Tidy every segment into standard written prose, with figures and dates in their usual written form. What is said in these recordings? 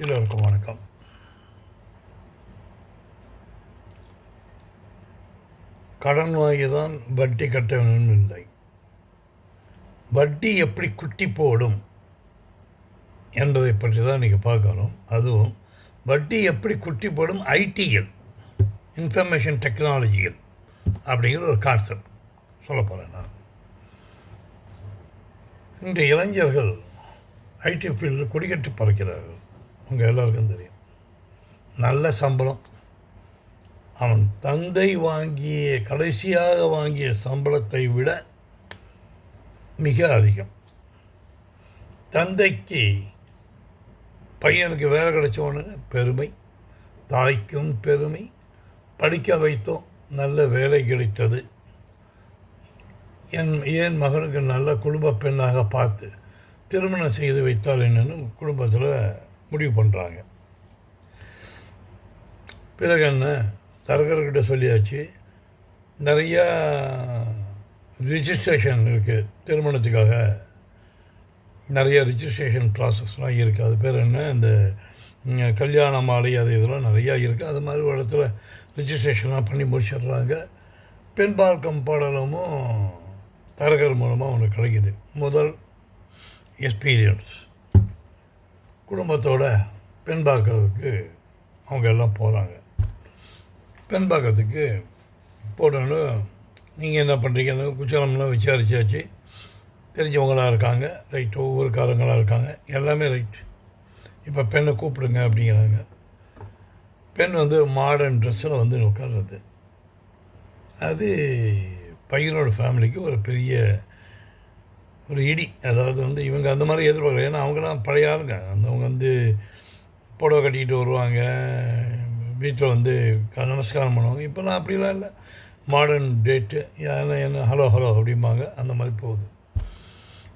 எல்லோருக்கும் வணக்கம். கடன் வாங்கி தான் வட்டி கட்ட வேணும் இல்லை. வட்டி எப்படி குட்டி போடும் என்பதை பற்றி தான் இன்றைக்கி பார்க்கணும். அதுவும் வட்டி எப்படி குட்டி போடும் ஐடிஎல், இன்ஃபர்மேஷன் டெக்னாலஜியில் அப்படிங்கிற ஒரு கான்செப்ட் சொல்ல போகிறேன் நான். இன்றைய இளைஞர்கள் ஐடி ஃபீல்டில் கொடிக்கட்டி பறக்கிறார்கள். உங்கள் எல்லாருக்கும் தெரியும். நல்ல சம்பளம். அவன் தந்தை கடைசியாக வாங்கிய சம்பளத்தை விட மிக அதிகம். தந்தைக்கு பையனுக்கு வேலை கிடைச்சவனு பெருமை, தாய்க்கும் பெருமை, படிக்க வைத்தோம், நல்ல வேலை கிடைத்தது, என் மகனுக்கு நல்ல குடும்ப பெண்ணாக பார்த்து திருமணம் செய்து வைத்தால் என்னன்னு குடும்பத்தில் முடிவு பண்ணுறாங்க. பிறகு என்ன, தரகர்கிட்ட சொல்லியாச்சு. நிறையா ரிஜிஸ்ட்ரேஷன் இருக்குது, திருமணத்துக்காக நிறைய ரிஜிஸ்ட்ரேஷன் ப்ராசஸ்லாம் இருக்குது. அது பேர் என்ன, இந்த கல்யாண மாலை அது இதெல்லாம் நிறையா இருக்குது. அது மாதிரி ஒரு இடத்துல ரிஜிஸ்ட்ரேஷன்லாம் பண்ணி முடிச்சிடுறாங்க. பெண் பார்க்கும் பாடலமும் தரகர் மூலமாக ஒன்று கிடைக்கிது. முதல் எக்ஸ்பீரியன்ஸ். குடும்பத்தோட பெண் பார்க்கறதுக்கு அவங்க எல்லாம் போகிறாங்க. பெண் பார்க்கறதுக்கு போடணுன்னு நீங்கள் என்ன பண்ணுறீங்க, குச்சலம்லாம் விசாரிச்சாச்சு. தெரிஞ்சவங்களாக இருக்காங்க, ரைட், ஊருக்காரங்களாக இருக்காங்க, எல்லாமே ரைட். இப்போ பெண்ணை கூப்பிடுங்க அப்படிங்கிறாங்க. பெண் மாடர்ன் ட்ரெஸ்ஸில் உட்கார்றது. அது பையனோட ஃபேமிலிக்கு ஒரு பெரிய ஒரு இடி. அதாவது இவங்க அந்த மாதிரி எதிர்பார்க்கல. ஏன்னா அவங்களாம் பழைய ஆளுங்க. அவங்க புடவை கட்டிக்கிட்டு வருவாங்க, வீட்டில் நமஸ்காரம் பண்ணுவாங்க. இப்போலாம் அப்படிலாம் இல்லை. மாடர்ன் டேட்டு, என்ன ஹலோ ஹலோ அப்படிம்பாங்க. அந்த மாதிரி போகுது.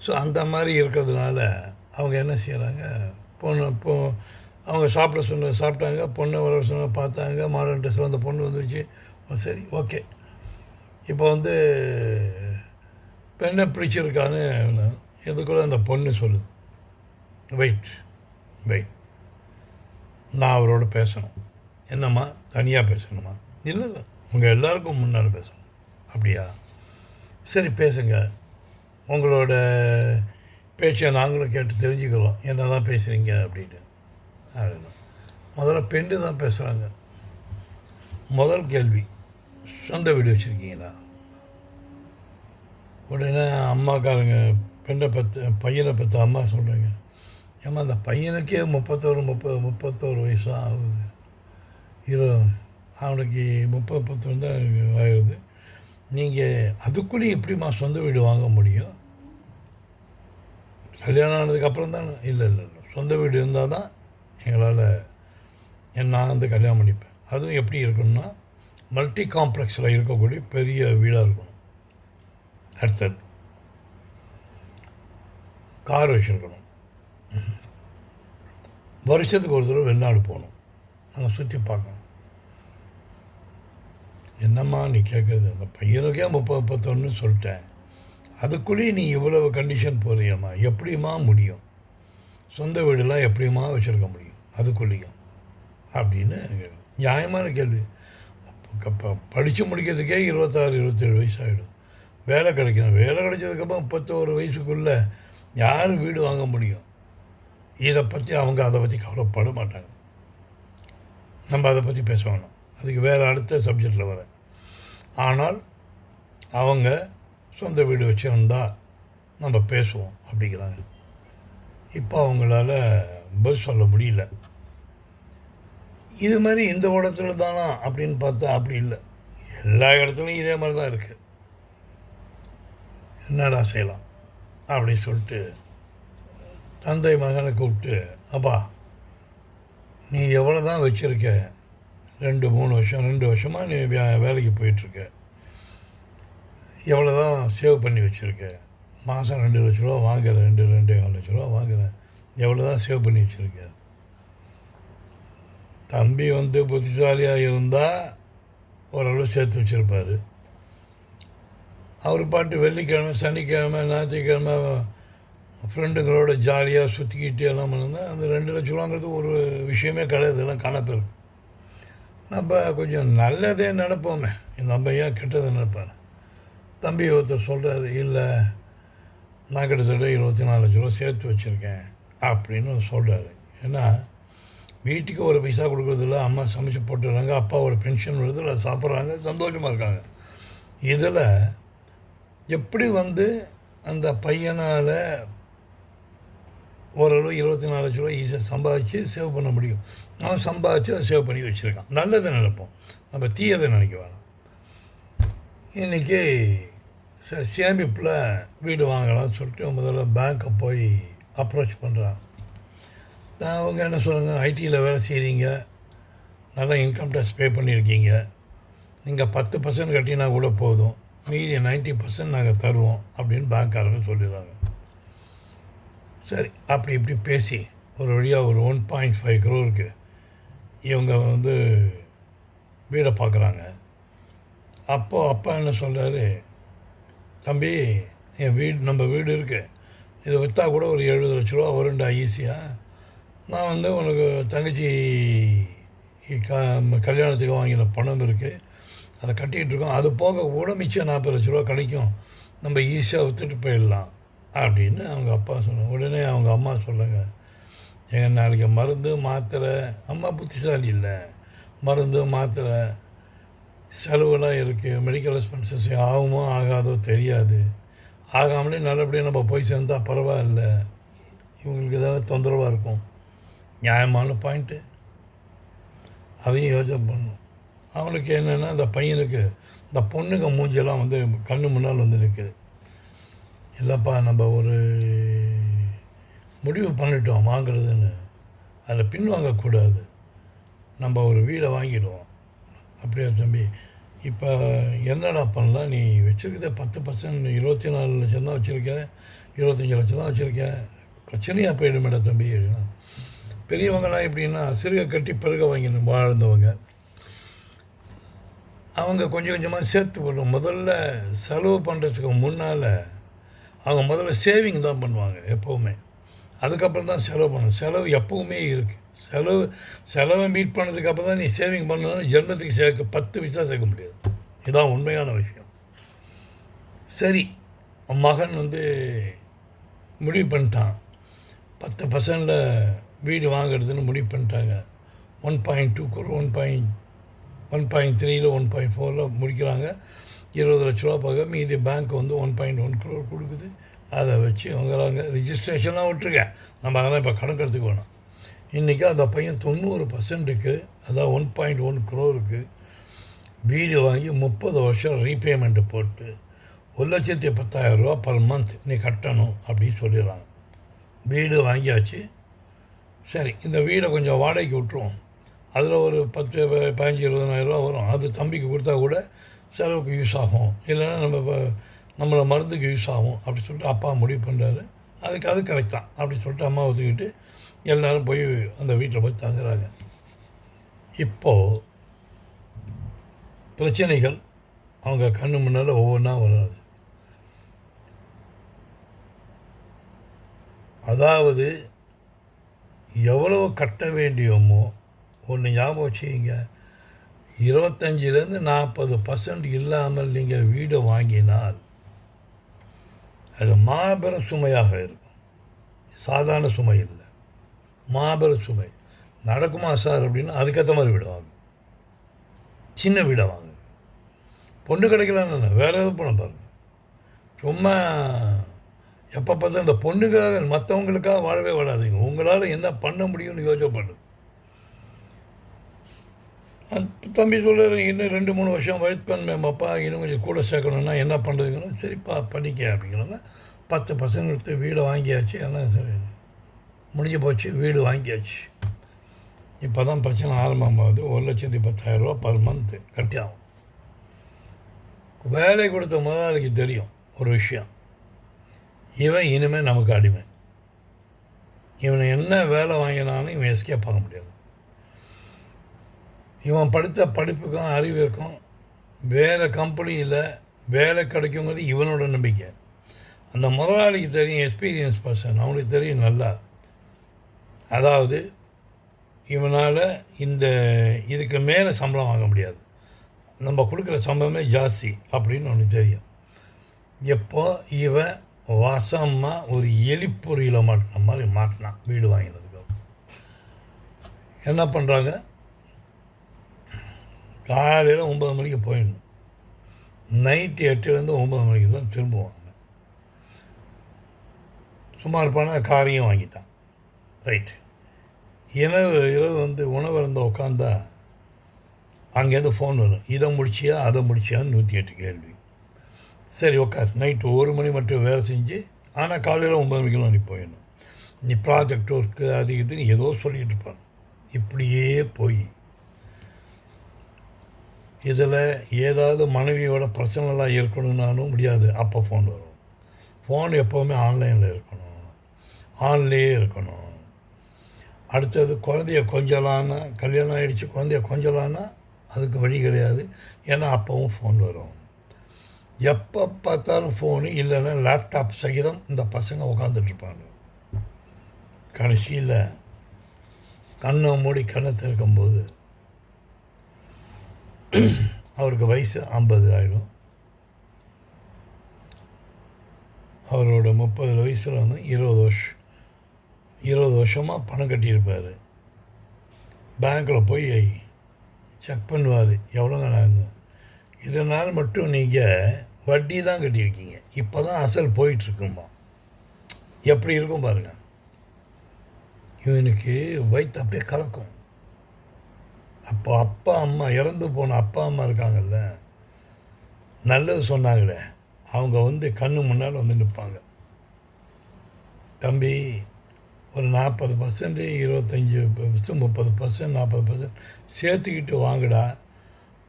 ஸோ அந்த மாதிரி இருக்கிறதுனால அவங்க என்ன செய்கிறாங்க, அவங்க சாப்பிட்டாங்க, பொண்ணை வர சொன்ன பார்த்தாங்க, மாடர்ன் ட்ரெஸ்ஸில் அந்த பொண்ணு வந்துருச்சு. சரி, ஓகே. இப்போ பெண்ணை பிடிச்சிருக்கான்னு இதுக்குள்ள அந்த பொண்ணு சொல்லுது, வெயிட், நான் அவரோட பேசணும். என்னம்மா, தனியாக பேசணுமா? இல்லை, உங்கள் எல்லாருக்கும் முன்னால் பேசணும். அப்படியா, சரி பேசுங்க, உங்களோட பேச்சை நாங்களும் கேட்டு தெரிஞ்சுக்கிறோம், என்ன தான் பேசுகிறீங்க அப்படின்னு. முதல்ல பெண்ணு தான் பேசுகிறாங்க. முதல் கேள்வி, சொந்த வீடு வச்சுருக்கீங்களா? உடனே அம்மாக்காரங்க பையனை பற்றி அம்மா சொல்கிறாங்க, ஏம்மா அந்த பையனுக்கே 31 வயசு தான் ஆகுது, அவனுக்கு 30 தான் ஆகுது, நீங்கள் அதுக்குள்ளேயும் எப்படிம்மா சொந்த வீடு வாங்க முடியும்? கல்யாணம் ஆனதுக்கப்புறம் தானே? இல்லை, சொந்த வீடு இருந்தால் தான் எங்களால் நான் கல்யாணம் பண்ணிப்பேன். அதுவும் எப்படி இருக்கணும்னா மல்டி காம்ப்ளெக்ஸில் இருக்கக்கூடிய பெரிய வீடாக இருக்கணும். அடுத்தது, கார் வச்சுருக்கணும். வருஷத்துக்கு ஒரு தடவை வெளிநாடு போகணும், நாங்கள் சுற்றி பார்க்கணும். என்னம்மா நீ கேட்குறது, அந்த பையனுக்கே 31 சொல்லிட்டேன், அதுக்குள்ளேயும் நீ இவ்வளவு கண்டிஷன் போறியம்மா, எப்படிம்மா முடியும்? சொந்த வீடெல்லாம் எப்படிம்மா வச்சுருக்க முடியும் அதுக்குள்ளேயும் அப்படின்னு நியாயமான கேள்வி. படித்து முடிக்கிறதுக்கே 26-27 வயசு ஆகிடும். வேலை கிடைக்கணும், வேலை கிடைச்சதுக்கப்புறம் 31 வயசுக்குள்ளே யார் வீடு வாங்க முடியும்? இதை பற்றி அதை பற்றி கவலைப்பட மாட்டாங்க. நம்ம அதை பற்றி பேச வேணும், அதுக்கு வேறு அடுத்த சப்ஜெக்டில் வரேன். ஆனால் அவங்க சொந்த வீடு வச்சுருந்தா நம்ம பேசுவோம் அப்படிங்கிறாங்க. இப்போ அவங்களால பதில் சொல்ல முடியல. இது மாதிரி இந்த இடத்துல தானா அப்படின்னு பார்த்தா அப்படி இல்லை, எல்லா இடத்துலையும் இதே மாதிரி தான் இருக்குது. என்னடா செய்யலாம் அப்படின்னு சொல்லிட்டு தந்தை மகனை கூப்பிட்டு, அப்பா நீ எவ்வளோ தான் வச்சுருக்க, 2 வருஷமாக நீ வேலைக்கு போயிட்டுருக்க, எவ்வளோ தான் சேவ் பண்ணி வச்சுருக்க, மாதம் 2 லட்ச ரூபா வாங்குற, 2-2.25 லட்ச ரூபா வாங்குகிறேன், எவ்வளோ தான் சேவ் பண்ணி வச்சுருக்க? தம்பி புத்திசாலியாக இருந்தால் ஓரளவு சேர்த்து வச்சுருப்பார். அவர் பாட்டு வெள்ளிக்கிழமை, சனிக்கிழமை, ஞாயிற்றுக்கிழமை ஃப்ரெண்டுங்களோட ஜாலியாக சுற்றிக்கிட்டு எல்லாம் பண்ணிருந்தேன். அந்த 2,00,000 ஒரு விஷயமே கிடையாது, எல்லாம் கணக்கு. நம்ம கொஞ்சம் நல்லதே நினைப்போமே, நம்ம ஏன் கெட்டதை நினைப்பாரு. தம்பி ஒருத்தர் சொல்கிறாரு, இல்லை நான் கிட்டத்தட்ட 24,00,000 சேர்த்து வச்சுருக்கேன் அப்படின்னு சொல்கிறாரு. ஏன்னா வீட்டுக்கு ஒரு பைசா கொடுக்குறதில்ல, அம்மா சமைச்சு போட்டுடுறாங்க, அப்பாவோட பென்ஷன் வருது, அதை சாப்பிட்றாங்க, சந்தோஷமாக இருக்காங்க. இதில் எப்படி அந்த பையனால் ஓரளவு 24,00,000 ஈஸியாக சம்பாதிச்சு சேவ் பண்ண முடியும்? அவன் சம்பாதிச்சு அதை சேவ் பண்ணி வச்சுருக்கான். நல்லதை நினைப்போம், நம்ம தீயதை நினைக்க வேணாம். இன்றைக்கி சரி சேமிப்பில் வீடு வாங்கலாம்னு சொல்லிட்டு முதல்ல பேங்க்கை போய் அப்ரோச் பண்ணுறான். அவங்க என்ன சொல்கிறாங்க, ஐடியில் வேலை செய்கிறீங்க, நல்லா இன்கம் டேக்ஸ் பே பண்ணியிருக்கீங்க, நீங்கள் 10% கட்டினா கூட போதும், மீதி 90% நாங்கள் தருவோம் அப்படின்னு பேங்க்காரங்க சொல்லிடுறாங்க. சரி, அப்படி இப்படி பேசி ஒரு வழியாக ஒரு 1.5 crore இவங்க வீடை பார்க்குறாங்க. அப்போது அப்பா என்ன சொல்கிறாரு, தம்பி நம்ம வீடு இருக்குது, இதை விற்றா கூட ஒரு 70,00,000 வரும்டா ஈஸியாக. நான் உனக்கு தங்கச்சி கல்யாணத்துக்கு வாங்கின பணம் இருக்குது, அதை கட்டிகிட்ருக்கோம், அது போக கூட மிச்சம் 40,00,000 கிடைக்கும், நம்ம ஈஸியாக விற்றுட்டு போயிடலாம் அப்படின்னு அவங்க அப்பா சொன்னாங்க. உடனே அவங்க அம்மா சொல்லுங்க, எங்கள் நாளைக்கு மருந்து மாத்திரை, அம்மா புத்திசாலி இல்லை, மருந்து மாத்திரை செலவுலாம் இருக்குது, மெடிக்கல் எக்ஸ்பென்சஸ் ஆகுமோ ஆகாதோ தெரியாது, ஆகாமலே நல்லபடியாக நம்ம போய் சேர்ந்தால் பரவாயில்ல, இவங்களுக்கு ஏதாவது தொந்தரவாக இருக்கும். நியாயமான பாயிண்ட்டு, அதையும் யோசனை பண்ணணும். அவனுக்கு என்னென்னா, அந்த பையனுக்கு இந்த பொண்ணுங்க மூஞ்செல்லாம் கண்ணு முன்னால் நிற்குது. இல்லைப்பா, நம்ம ஒரு முடிவு பண்ணிட்டோம் வாங்கிறதுன்னு, அதில் பின்வாங்கக்கூடாது, நம்ம ஒரு வீடை வாங்கிடுவோம். அப்படியா தம்பி, இப்போ என்னடா பண்ணலாம், நீ வச்சுருக்கதே 10%, 24 லட்சம் தான் வச்சுருக்க, 25 லட்சம் தான் வச்சுருக்க, பிரச்சனையாக போயிடுமேடா தம்பி. பெரியவங்களாம் எப்படின்னா சிறுக கட்டி பெருக வாங்கி வாழ்ந்தவங்க, அவங்க கொஞ்சம் கொஞ்சமாக சேர்த்து போடுவோம். முதல்ல செலவு பண்ணுறதுக்கு முன்னால் அவங்க முதல்ல சேவிங் தான் பண்ணுவாங்க எப்போவுமே, அதுக்கப்புறம் தான் செலவு பண்ணணும். செலவு எப்போவுமே இருக்குது. செலவை மீட் பண்ணதுக்கு அப்புறம் தான் நீ சேவிங் பண்ணணும்னு ஜென்மத்துக்கு சேர்க்க 10 பைசா சேர்க்க முடியாது. இதுதான் உண்மையான விஷயம். சரி, மகன் முடிவு பண்ணிட்டான், 10% வீடு வாங்கிறதுன்னு முடிவு பண்ணிட்டாங்க. 1.2 crore 1.3 1.4 முடிக்கிறாங்க. 20,00,000 போக மீதி பேங்க் 1.1 crore கொடுக்குது. அதை வச்சு அவங்களாங்க ரிஜிஸ்ட்ரேஷன்லாம் விட்டுருங்க, நம்ம அதெல்லாம் இப்போ கணக்கெடுத்துக்கு வேணும். இன்றைக்கி அந்த பையன் 90%க்கு, அதாவது 1.1 crore வீடு வாங்கி 30 வருஷம் ரீபேமெண்ட்டு போட்டு 1,10,000 ரூபா பர் மந்த் நீ கட்டணும் அப்படின்னு சொல்லிடுறாங்க. வீடு வாங்கியாச்சு. சரி, இந்த வீடை கொஞ்சம் வாடகைக்கு விட்டுருவோம், அதில் ஒரு 10, 15, 20,000 ரூபா வரும், அது தம்பிக்கு கொடுத்தா கூட செலவுக்கு யூஸ் ஆகும், இல்லைன்னா நம்மளை மருந்துக்கு யூஸ் ஆகும் அப்படி சொல்லிட்டு அப்பா முடிவு பண்ணுறாரு. அது கரெக்ட் தான் அப்படி சொல்லிட்டு அம்மா ஒத்துக்கிட்டு எல்லோரும் போய் அந்த வீட்டில் போய் தங்குறாங்க. இப்போது பிரச்சனைகள் அவங்க கண்ணு முன்னால் ஒவ்வொன்றா வராது. அதாவது எவ்வளவு கட்ட வேண்டியோமோ ஒன்று ஞாபகம் வச்சுக்கிங்க, 25% 40% இல்லாமல் நீங்கள் வீடு வாங்கினால் அது மாபெரும் சுமையாக இருக்கும். சாதாரண சுமை இல்லை, மாபெரும் சுமை. நடக்குமா சார் அப்படின்னா அதுக்கேற்ற மாதிரி வீடு வாங்க, சின்ன வீடை வாங்க. பொண்ணு கிடைக்கலான்னு வேறு எதுவும் பண்ண பாருங்கள். சும்மா எப்போ பார்த்தா இந்த பொண்ணுக்காக மற்றவங்களுக்காக வாழவே வாழாதீங்க. உங்களால் என்ன பண்ண முடியும்னு யோசனை பண்ணுங்க. தம்பி சொல்கிற இன்னும் 2-3 வருஷம் வெயிட் பண்ணேன் அப்பா, இன்னும் கொஞ்சம் கூட சேர்க்கணுன்னா என்ன பண்ணுறதுங்கன்னா, சரிப்பா பண்ணிக்க அப்படிங்கிறவங்க 10% எடுத்து வீடை வாங்கியாச்சு, எல்லாம் சரி முடிஞ்சு போச்சு, வீடு வாங்கியாச்சு. இப்போ தான் பிரச்சனை ஆரம்பமாகுது. 1,10,000 ரூபா பர் மந்த்து கட்டி ஆகும். வேலை கொடுத்த முதலாளிக்கு தெரியும் ஒரு விஷயம், இவன் இனிமேல் நமக்கு அடிமை, இவனை என்ன வேலை வாங்கினாலும் இவன் எஸ்கேப் பார்க்க முடியாது. இவன் படித்த படிப்புக்கும் அறிவுக்கும் வேறு கம்பெனியில் வேலை கிடைக்குங்கிறது இவனோட நம்பிக்கை. அந்த முதலாளிக்கு தெரியும், எக்ஸ்பீரியன்ஸ் பர்சன், அவனுக்கு தெரியும் நல்லா. அதாவது இவனால் இதுக்கு மேலே சம்பளம் வாங்க முடியாது, நம்ம கொடுக்குற சம்பளமே ஜாஸ்தி அப்படின்னு ஒன்று தெரியும். எப்போ இவன் வசமாக ஒரு எலிப்பொறியில் மாட்டின மாதிரி மாட்டினான். வீடு வாங்கினதுக்கு என்ன பண்ணுறாங்க, காலையில் 9 மணிக்கு போயிடணும், நைட்டு 8லேருந்து 9 மணிக்கு தான் திரும்புவாங்க. சும்மா இருப்பான காரையும் வாங்கிட்டான். ரைட்டு. இரவு உணவு இருந்த உட்காந்தா அங்கேருந்து ஃபோன் வரும், இதை முடிச்சியா அதை முடிச்சியான்னு 108 கேள்வி. சரி உட்கார், நைட்டு 1 மணி மட்டும் வேலை செஞ்சு, ஆனால் காலையில் 9 மணிக்கெல்லாம் நீ போயிடணும், நீ ப்ராஜெக்ட் ஒர்க்கு அது இதுன்னு ஏதோ சொல்லிகிட்டு இருப்பாங்க. இப்படியே போய் இதில் ஏதாவது மனைவியோட பர்சனலாக இருக்கணும்னாலும் முடியாது. அப்போ ஃபோன் வரும். ஃபோன் எப்போவுமே ஆன்லைனில் இருக்கணும், ஆன்லேயே இருக்கணும். அடுத்தது குழந்தைய கொஞ்சலான்னா, கல்யாணம் ஆகிடுச்சு குழந்தைய கொஞ்சலான்னா அதுக்கு வழி கிடையாது, ஏன்னா அப்போவும் ஃபோன் வரும். எப்போ பார்த்தாலும் ஃபோனு, இல்லைன்னா லேப்டாப் சகிதம் இந்த பசங்க உட்காந்துட்ருப்பாங்க. கடைசியில் கண்ணை மூடி கண்ணை திறக்கும்போது அவருக்கு வயசு 50 ஆகிடும். அவரோட 30 வயசில் 20 வருஷமாக பணம் கட்டியிருப்பார். பேங்க்கில் போய் செக் பண்ணுவார், எவ்வளோங்க நான். இதனால் மட்டும் நீங்கள் வட்டி தான் கட்டியிருக்கீங்க, இப்போ தான் அசல் போயிட்டுருக்குமா. எப்படி இருக்கும் பாருங்கள். இவனுக்கு வயிற்று அப்படியே கலக்கும். அப்போ அப்பா அம்மா, இறந்து போன அப்பா அம்மா இருக்காங்கல்ல, நல்லது சொன்னாங்களே, அவங்க கண்ணு முன்னால் நிற்பாங்க. தம்பி ஒரு 40%, 25%, 30%, 40% சேர்த்துக்கிட்டு வாங்கடா,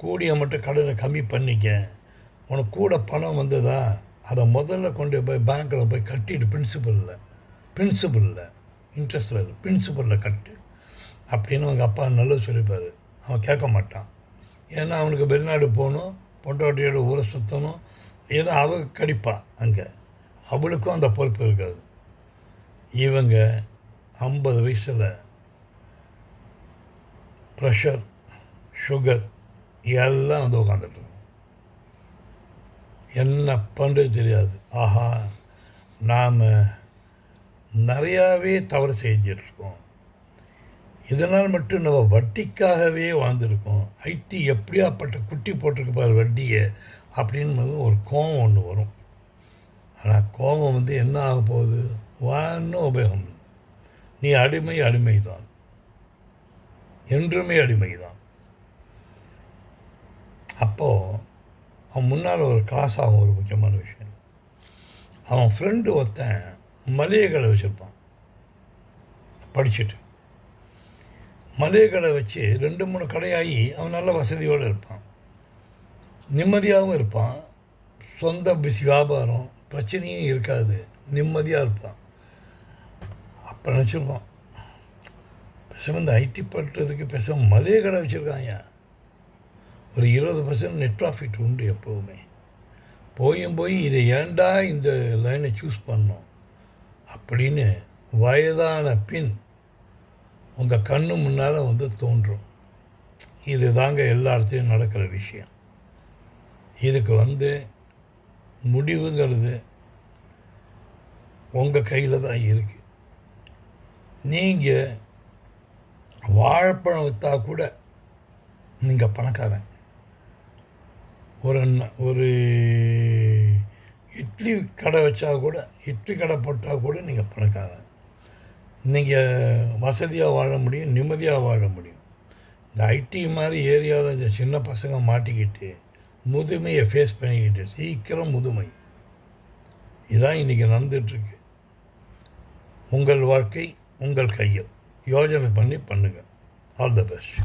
கூடிய மட்டும் கடனை கம்மி பண்ணிக்க, உனக்கு கூட பணம் வந்ததா அதை முதல்ல கொண்டு போய் பேங்க்கில் போய் கட்டிட்டு, பிரின்சிபலில் இன்ட்ரெஸ்ட்டில் இல்லை, பிரின்சிபலில் கட்டு அப்படின்னு அவங்க அப்பா நல்லது சொல்லிப்பார். அவன் கேட்க மாட்டான், ஏன்னா அவனுக்கு வெளிநாடு போகணும், பொண்டாட்டியோட ஊரை சுற்றணும், ஏன்னா அவ கடிப்பான் அங்கே, அவளுக்கும் அந்த பொறுப்பு இருக்காது. இவங்க 50 வயசில் ப்ரெஷர், சுகர் எல்லாம் உட்காந்துட்ருக்கோம். என்ன பண்ணுறது தெரியாது. ஆஹா, நாம் நிறையாவே தவறு செஞ்சிட்ருக்கோம், இதனால் மட்டும் நம்ம வட்டிக்காகவே வாழ்ந்துருக்கோம். ஐடி எப்படியாப்பட்ட குட்டி போட்டிருக்கு பாரு வட்டியை அப்படின்னு ஒரு கோபம் ஒன்று வரும். ஆனால் கோபம் என்ன ஆக போகுது, வான்னு உபயோகம். நீ அடிமை தான், என்றுமே அடிமை தான். அப்போது அவன் முன்னால் ஒரு கிளாஸ் ஆகும். ஒரு முக்கியமான விஷயம், அவன் ஃப்ரெண்டு ஒருத்தன் மளிகை கடை வச்சுருப்பான். படிச்சுட்டு மளிகை கடை வச்சு 2-3 கடையாகி அவன் நல்ல வசதியோடு இருப்பான், நிம்மதியாகவும் இருப்பான், சொந்த வியாபாரம், பிரச்சனையும் இருக்காது, நிம்மதியாக இருப்பான். அப்போ நினச்சிருப்பான், பேசாமல் இந்த ஐடி பண்ணுறதுக்கு பேசாமல் மளிகை கடை வச்சுருக்காங்க, ஒரு 20% நெட் ப்ராஃபிட் உண்டு எப்போவுமே. போய் இதை ஏன்டா இந்த லைனை சூஸ் பண்ணோம் அப்படின்னு வயதான பின் உங்கள் கண்ணு முன்னால் தோன்றும். இது தாங்க எல்லா இடத்துலையும் நடக்கிற விஷயம். இதுக்கு முடிவுங்கிறது உங்கள் கையில் தான் இருக்குது. நீங்கள் வாழைப்பழம் விற்றா கூட நீங்கள் பணக்காரன், ஒரு இட்லி கடை வச்சா கூட, இட்லி கடை போட்டால் கூட நீங்கள் பணக்காரன். நீங்கள் வசதியாக வாழ முடியும், நிம்மதியாக வாழ முடியும். இந்த ஐடி மாதிரி ஏரியாவில் இந்த சின்ன பசங்க மாட்டிக்கிட்டு முதுமையை ஃபேஸ் பண்ணிக்கிட்டு சீக்கிரம் முதுமை, இதுதான் இன்றைக்கி நடந்துகிட்ருக்கு. உங்கள் வாழ்க்கை உங்கள் கையில், யோஜனை பண்ணி பண்ணுங்கள். All the best.